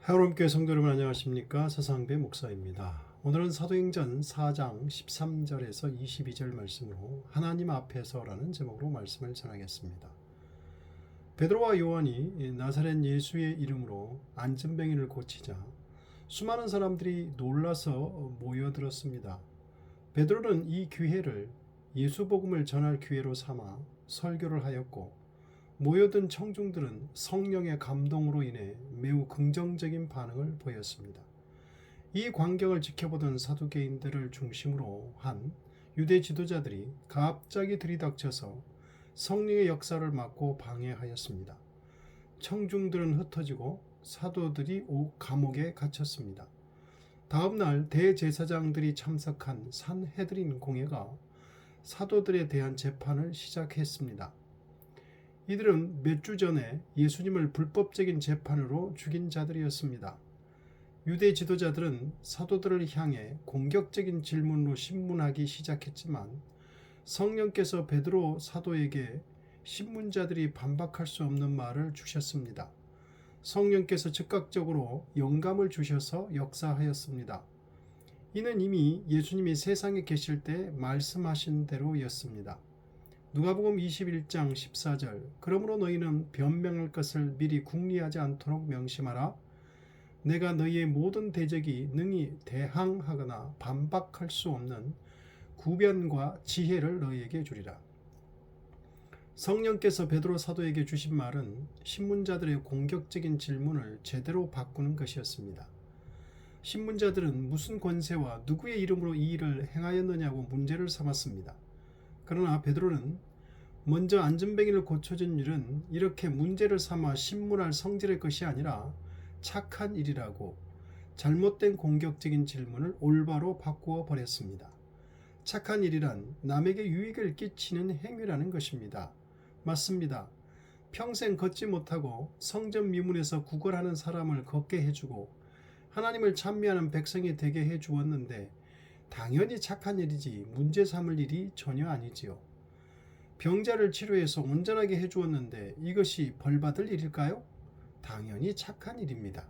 하나님께 성도 여러분 안녕하십니까? 서상배 목사입니다. 오늘은 사도행전 4장 13절에서 22절 말씀으로 하나님 앞에서라는 제목으로 말씀을 전하겠습니다. 베드로와 요한이 나사렛 예수의 이름으로 안진뱅이를 고치자 수많은 사람들이 놀라서 모여들었습니다. 베드로는 이 기회를 예수 복음을 전할 기회로 삼아 설교를 하였고 모여든 청중들은 성령의 감동으로 인해 매우 긍정적인 반응을 보였습니다. 이 광경을 지켜보던 사두개인들을 중심으로 한 유대 지도자들이 갑자기 들이닥쳐서 성령의 역사를 막고 방해하였습니다. 청중들은 흩어지고 사도들이 감옥에 갇혔습니다. 다음날 대제사장들이 참석한 산헤드린 공회가 사도들에 대한 재판을 시작했습니다. 이들은 몇 주 전에 예수님을 불법적인 재판으로 죽인 자들이었습니다. 유대 지도자들은 사도들을 향해 공격적인 질문으로 신문하기 시작했지만 성령께서 베드로 사도에게 신문자들이 반박할 수 없는 말을 주셨습니다. 성령께서 즉각적으로 영감을 주셔서 역사하였습니다. 이는 이미 예수님이 세상에 계실 때 말씀하신 대로였습니다. 누가복음 21장 14절 그러므로 너희는 변명할 것을 미리 궁리하지 않도록 명심하라. 내가 너희의 모든 대적이 능히 대항하거나 반박할 수 없는 구변과 지혜를 너희에게 주리라. 성령께서 베드로 사도에게 주신 말은 신문자들의 공격적인 질문을 제대로 바꾸는 것이었습니다. 신문자들은 무슨 권세와 누구의 이름으로 이 일을 행하였느냐고 문제를 삼았습니다. 그러나 베드로는 먼저 안진뱅이를 고쳐준 일은 이렇게 문제를 삼아 신문할 성질의 것이 아니라 착한 일이라고 잘못된 공격적인 질문을 올바로 바꾸어 버렸습니다. 착한 일이란 남에게 유익을 끼치는 행위라는 것입니다. 맞습니다. 평생 걷지 못하고 성전 미문에서 구걸하는 사람을 걷게 해주고 하나님을 찬미하는 백성이 되게 해주었는데 당연히 착한 일이지 문제 삼을 일이 전혀 아니지요. 병자를 치료해서 온전하게 해주었는데 이것이 벌받을 일일까요? 당연히 착한 일입니다.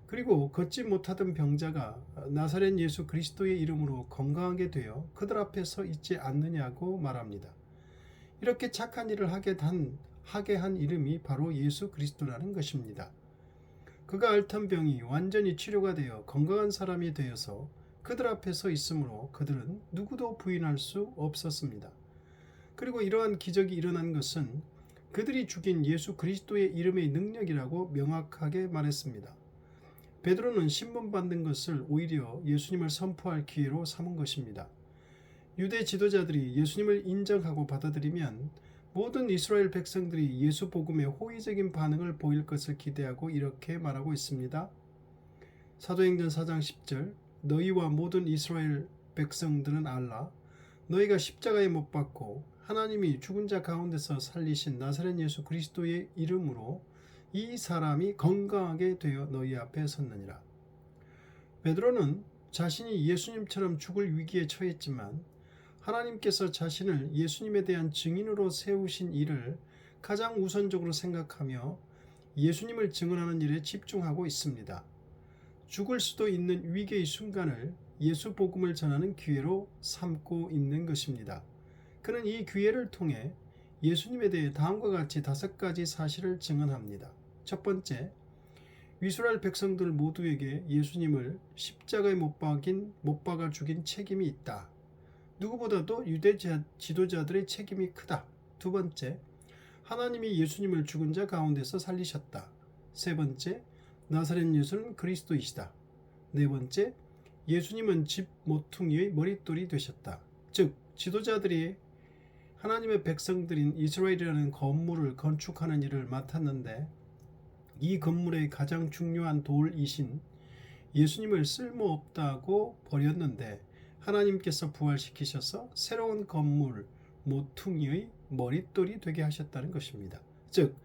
그리고 걷지 못하던 병자가 나사렛 예수 그리스도의 이름으로 건강하게 되어 그들 앞에 서 있지 않느냐고 말합니다. 이렇게 착한 일을 하게 한 이름이 바로 예수 그리스도라는 것입니다. 그가 앓던 병이 완전히 치료가 되어 건강한 사람이 되어서 그들 앞에 서 있으므로 그들은 누구도 부인할 수 없었습니다. 그리고 이러한 기적이 일어난 것은 그들이 죽인 예수 그리스도의 이름의 능력이라고 명확하게 말했습니다. 베드로는 신문 받는 것을 오히려 예수님을 선포할 기회로 삼은 것입니다. 유대 지도자들이 예수님을 인정하고 받아들이면 모든 이스라엘 백성들이 예수 복음에 호의적인 반응을 보일 것을 기대하고 이렇게 말하고 있습니다. 사도행전 4장 10절 너희와 모든 이스라엘 백성들은 알라 너희가 십자가에 못 박고 하나님이 죽은 자 가운데서 살리신 나사렛 예수 그리스도의 이름으로 이 사람이 건강하게 되어 너희 앞에 섰느니라. 베드로는 자신이 예수님처럼 죽을 위기에 처했지만 하나님께서 자신을 예수님에 대한 증인으로 세우신 일을 가장 우선적으로 생각하며 예수님을 증언하는 일에 집중하고 있습니다. 죽을 수도 있는 위기의 순간을 예수 복음을 전하는 기회로 삼고 있는 것입니다. 그는 이 기회를 통해 예수님에 대해 다음과 같이 5가지 사실을 증언합니다. 첫 번째, 이스라엘 백성들 모두에게 예수님을 십자가에 못 박아 죽인 책임이 있다. 누구보다도 유대 지도자들의 책임이 크다. 두 번째, 하나님이 예수님을 죽은 자 가운데서 살리셨다. 세 번째, 나사렛 예수는 그리스도이시다. 네 번째, 예수님은 집 모퉁이의 머릿돌이 되셨다. 즉, 지도자들이 하나님의 백성들인 이스라엘이라는 건물을 건축하는 일을 맡았는데 이 건물의 가장 중요한 돌이신 예수님을 쓸모없다고 버렸는데 하나님께서 부활시키셔서 새로운 건물 모퉁이의 머릿돌이 되게 하셨다는 것입니다. 즉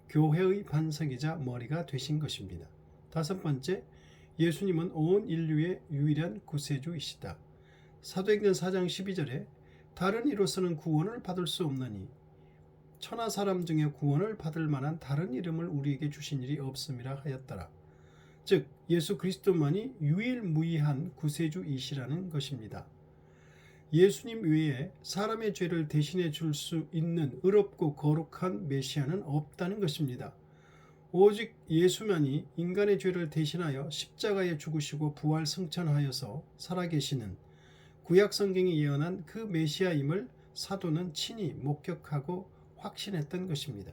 교회의 반석이자 머리가 되신 것입니다. 다섯 번째, 예수님은 온 인류의 유일한 구세주이시다. 사도행전 4장 12절에 다른 이로서는 구원을 받을 수 없느니 천하 사람 중에 구원을 받을 만한 다른 이름을 우리에게 주신 일이 없음이라 하였더라. 즉 예수 그리스도만이 유일무이한 구세주이시라는 것입니다. 예수님 외에 사람의 죄를 대신해 줄 수 있는 의롭고 거룩한 메시아는 없다는 것입니다. 오직 예수만이 인간의 죄를 대신하여 십자가에 죽으시고 부활 승천하여서 살아계시는 구약 성경이 예언한 그 메시아임을 사도는 친히 목격하고 확신했던 것입니다.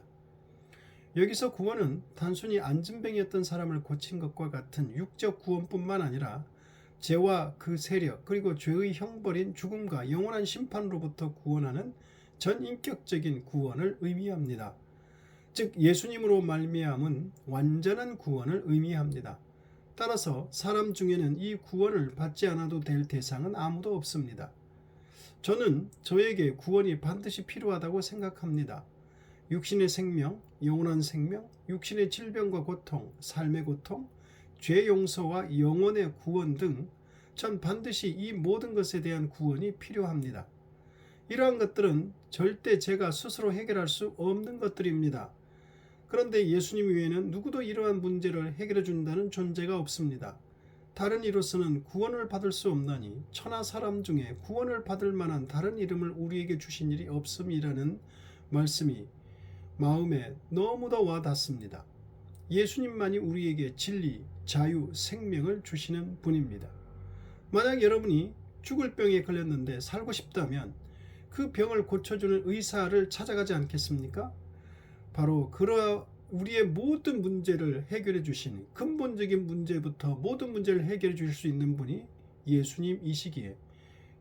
여기서 구원은 단순히 안진병이었던 사람을 고친 것과 같은 육적 구원뿐만 아니라 죄와 그 세력 그리고 죄의 형벌인 죽음과 영원한 심판으로부터 구원하는 전인격적인 구원을 의미합니다. 즉 예수님으로 말미암은 완전한 구원을 의미합니다. 따라서 사람 중에는 이 구원을 받지 않아도 될 대상은 아무도 없습니다. 저는 저에게 구원이 반드시 필요하다고 생각합니다. 육신의 생명, 영원한 생명, 육신의 질병과 고통, 삶의 고통, 죄 용서와 영혼의 구원 등 전 반드시 이 모든 것에 대한 구원이 필요합니다. 이러한 것들은 절대 제가 스스로 해결할 수 없는 것들입니다. 그런데 예수님 외에는 누구도 이러한 문제를 해결해 준다는 존재가 없습니다. 다른 이로서는 구원을 받을 수 없나니 천하 사람 중에 구원을 받을 만한 다른 이름을 우리에게 주신 일이 없음이라는 말씀이 마음에 너무도 와닿습니다. 예수님만이 우리에게 진리, 자유, 생명을 주시는 분입니다. 만약 여러분이 죽을 병에 걸렸는데 살고 싶다면 그 병을 고쳐주는 의사를 찾아가지 않겠습니까? 바로 우리의 모든 문제를 해결해 주신 근본적인 문제부터 모든 문제를 해결해 주실 수 있는 분이 예수님이시기에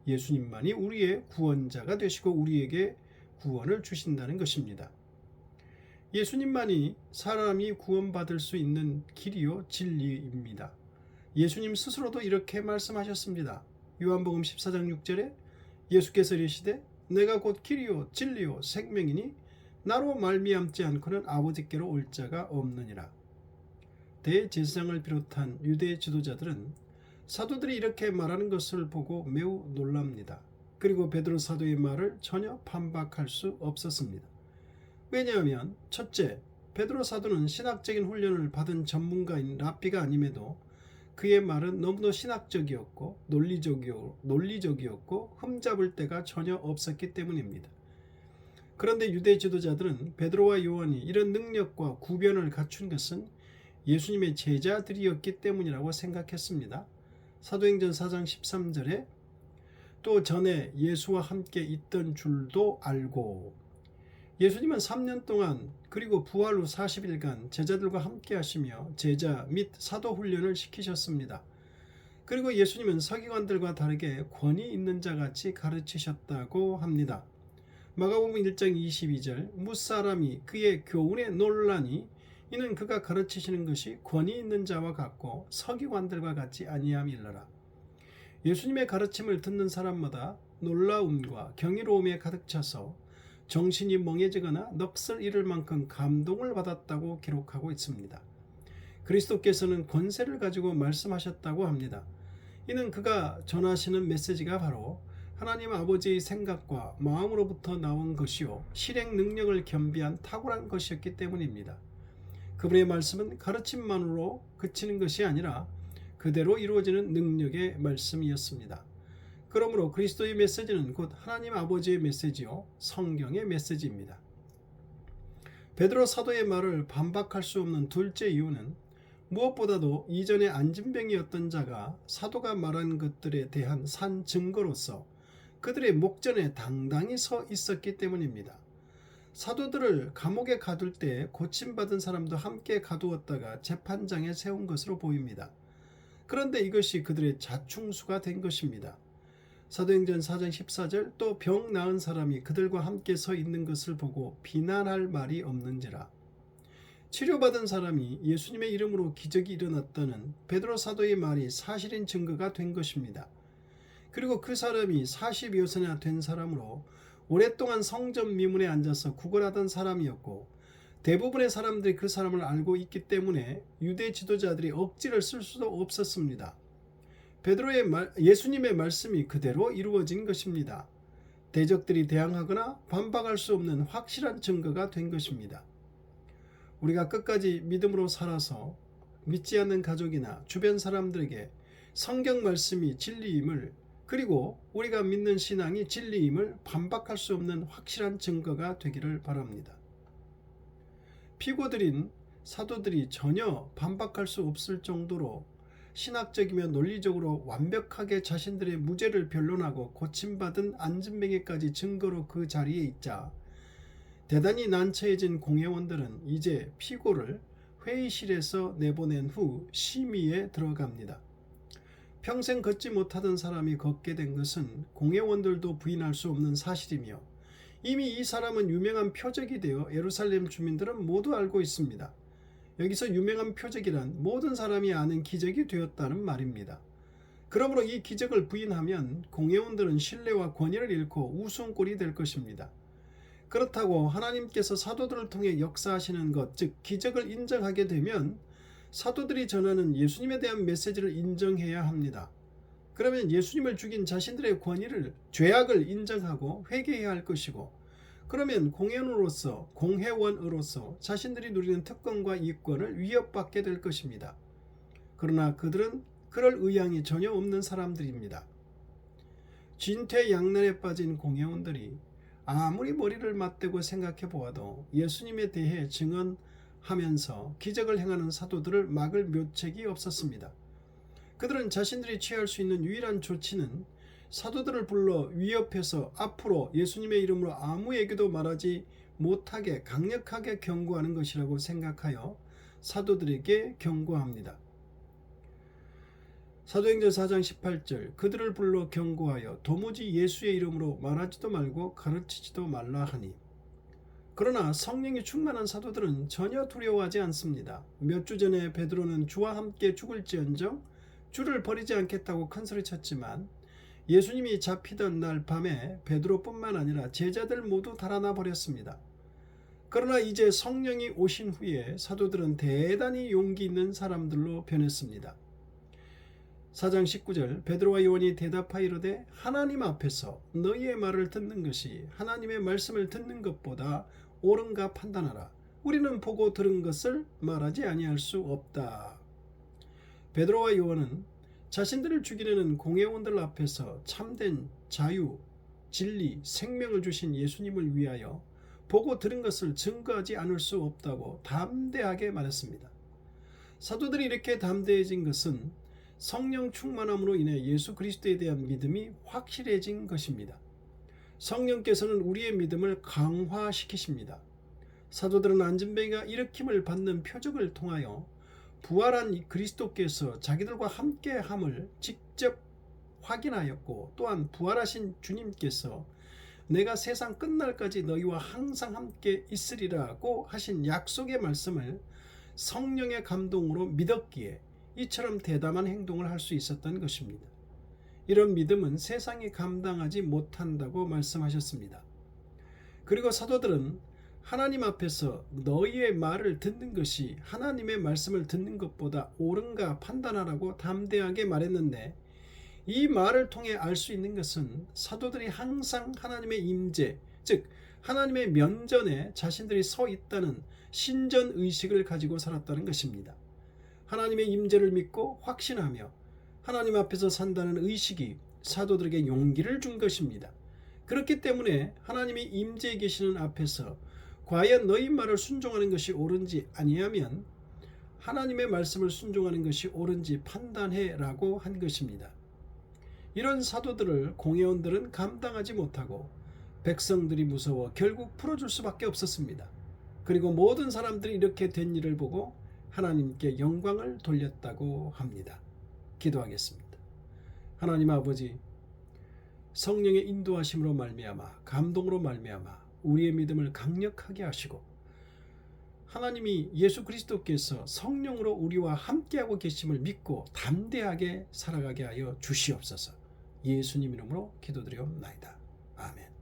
예수님만이 우리의 구원자가 되시고 우리에게 구원을 주신다는 것입니다. 예수님만이 사람이 구원받을 수 있는 길이요 진리입니다. 예수님 스스로도 이렇게 말씀하셨습니다. 요한복음 14장 6절에 예수께서 이르시되 내가 곧 길이요 진리요 생명이니 나로 말미암지 않고는 아버지께로 올 자가 없느니라. 대제사장을 비롯한 유대 지도자들은 사도들이 이렇게 말하는 것을 보고 매우 놀랍니다. 그리고 베드로 사도의 말을 전혀 반박할 수 없었습니다. 왜냐하면 첫째, 베드로 사도는 신학적인 훈련을 받은 전문가인 랍비가 아님에도 그의 말은 너무도 신학적이었고 논리적이었고 흠잡을 데가 전혀 없었기 때문입니다. 그런데 유대 지도자들은 베드로와 요한이 이런 능력과 구변을 갖춘 것은 예수님의 제자들이었기 때문이라고 생각했습니다. 사도행전 4장 13절에 또 전에 예수와 함께 있던 줄도 알고, 예수님은 3년 동안 그리고 부활 후 40일간 제자들과 함께 하시며 제자 및 사도 훈련을 시키셨습니다. 그리고 예수님은 서기관들과 다르게 권위 있는 자같이 가르치셨다고 합니다. 마가복음 1장 22절 무사람이 그의 교훈에 놀라니 이는 그가 가르치시는 것이 권위 있는 자와 같고 서기관들과 같지 아니함일러라. 예수님의 가르침을 듣는 사람마다 놀라움과 경이로움에 가득 차서 정신이 멍해지거나 넋을 잃을 만큼 감동을 받았다고 기록하고 있습니다. 그리스도께서는 권세를 가지고 말씀하셨다고 합니다. 이는 그가 전하시는 메시지가 바로 하나님 아버지의 생각과 마음으로부터 나온 것이요 실행 능력을 겸비한 탁월한 것이었기 때문입니다. 그분의 말씀은 가르침만으로 그치는 것이 아니라 그대로 이루어지는 능력의 말씀이었습니다. 그러므로 그리스도의 메시지는 곧 하나님 아버지의 메시지요 성경의 메시지입니다. 베드로 사도의 말을 반박할 수 없는 둘째 이유는 무엇보다도 이전에 안진병이었던 자가 사도가 말한 것들에 대한 산 증거로서 그들의 목전에 당당히 서 있었기 때문입니다. 사도들을 감옥에 가둘 때 고침받은 사람도 함께 가두었다가 재판장에 세운 것으로 보입니다. 그런데 이것이 그들의 자충수가 된 것입니다. 사도행전 4장 14절 또 병 나은 사람이 그들과 함께 서 있는 것을 보고 비난할 말이 없는지라. 치료받은 사람이 예수님의 이름으로 기적이 일어났다는 베드로 사도의 말이 사실인 증거가 된 것입니다. 그리고 그 사람이 40여세나 된 사람으로 오랫동안 성전 미문에 앉아서 구걸하던 사람이었고 대부분의 사람들이 그 사람을 알고 있기 때문에 유대 지도자들이 억지를 쓸 수도 없었습니다. 예수님의 말씀이 그대로 이루어진 것입니다. 대적들이 대항하거나 반박할 수 없는 확실한 증거가 된 것입니다. 우리가 끝까지 믿음으로 살아서 믿지 않는 가족이나 주변 사람들에게 성경 말씀이 진리임을, 그리고 우리가 믿는 신앙이 진리임을 반박할 수 없는 확실한 증거가 되기를 바랍니다. 피고들인 사도들이 전혀 반박할 수 없을 정도로 신학적이며 논리적으로 완벽하게 자신들의 무죄를 변론하고 고침받은 안진뱅이까지 증거로 그 자리에 있자 대단히 난처해진 공회원들은 이제 피고를 회의실에서 내보낸 후 심의에 들어갑니다. 평생 걷지 못하던 사람이 걷게 된 것은 공회원들도 부인할 수 없는 사실이며 이미 이 사람은 유명한 표적이 되어 예루살렘 주민들은 모두 알고 있습니다. 여기서 유명한 표적이란 모든 사람이 아는 기적이 되었다는 말입니다. 그러므로 이 기적을 부인하면 공회원들은 신뢰와 권위를 잃고 우스운꼴이 될 것입니다. 그렇다고 하나님께서 사도들을 통해 역사하시는 것, 즉 기적을 인정하게 되면 사도들이 전하는 예수님에 대한 메시지를 인정해야 합니다. 그러면 예수님을 죽인 자신들의 권위를, 죄악을 인정하고 회개해야 할 것이고, 그러면 공회원으로서 자신들이 누리는 특권과 이권을 위협받게 될 것입니다. 그러나 그들은 그럴 의향이 전혀 없는 사람들입니다. 진퇴양난에 빠진 공회원들이 아무리 머리를 맞대고 생각해 보아도 예수님에 대해 증언하면서 기적을 행하는 사도들을 막을 묘책이 없었습니다. 그들은 자신들이 취할 수 있는 유일한 조치는 사도들을 불러 위협해서 앞으로 예수님의 이름으로 아무에게도 말하지 못하게 강력하게 경고하는 것이라고 생각하여 사도들에게 경고합니다. 사도행전 4장 18절, 그들을 불러 경고하여 도무지 예수의 이름으로 말하지도 말고 가르치지도 말라 하니. 그러나 성령이 충만한 사도들은 전혀 두려워하지 않습니다. 몇 주 전에 베드로는 주와 함께 죽을지언정 주를 버리지 않겠다고 큰소리쳤지만 예수님이 잡히던 날 밤에 베드로뿐만 아니라 제자들 모두 달아나 버렸습니다. 그러나 이제 성령이 오신 후에 사도들은 대단히 용기 있는 사람들로 변했습니다. 4장 19절, 베드로와 요한이 대답하여 이르되 하나님 앞에서 너희의 말을 듣는 것이 하나님의 말씀을 듣는 것보다 옳은가 판단하라. 우리는 보고 들은 것을 말하지 아니할 수 없다. 베드로와 요한은 자신들을 죽이려는 공회원들 앞에서 참된 자유, 진리, 생명을 주신 예수님을 위하여 보고 들은 것을 증거하지 않을 수 없다고 담대하게 말했습니다. 사도들이 이렇게 담대해진 것은 성령 충만함으로 인해 예수 그리스도에 대한 믿음이 확실해진 것입니다. 성령께서는 우리의 믿음을 강화시키십니다. 사도들은 안진뱅이가 일으킴을 받는 표적을 통하여 부활한 그리스도께서 자기들과 함께함을 직접 확인하였고, 또한 부활하신 주님께서 내가 세상 끝날까지 너희와 항상 함께 있으리라고 하신 약속의 말씀을 성령의 감동으로 믿었기에 이처럼 대담한 행동을 할 수 있었던 것입니다. 이런 믿음은 세상이 감당하지 못한다고 말씀하셨습니다. 그리고 사도들은 하나님 앞에서 너희의 말을 듣는 것이 하나님의 말씀을 듣는 것보다 옳은가 판단하라고 담대하게 말했는데, 이 말을 통해 알 수 있는 것은 사도들이 항상 하나님의 임재, 즉 하나님의 면전에 자신들이 서 있다는 신전의식을 가지고 살았다는 것입니다. 하나님의 임재를 믿고 확신하며 하나님 앞에서 산다는 의식이 사도들에게 용기를 준 것입니다. 그렇기 때문에 하나님이 임재해 계시는 앞에서 과연 너희 말을 순종하는 것이 옳은지 아니하면 하나님의 말씀을 순종하는 것이 옳은지 판단해라고 한 것입니다. 이런 사도들을 공회원들은 감당하지 못하고 백성들이 무서워 결국 풀어줄 수밖에 없었습니다. 그리고 모든 사람들이 이렇게 된 일을 보고 하나님께 영광을 돌렸다고 합니다. 기도하겠습니다. 하나님 아버지, 성령의 인도하심으로 말미암아 감동으로 말미암아 우리의 믿음을 강력하게 하시고 하나님이 예수 그리스도께서 성령으로 우리와 함께하고 계심을 믿고 담대하게 살아가게 하여 주시옵소서. 예수님 이름으로 기도드리옵나이다. 아멘.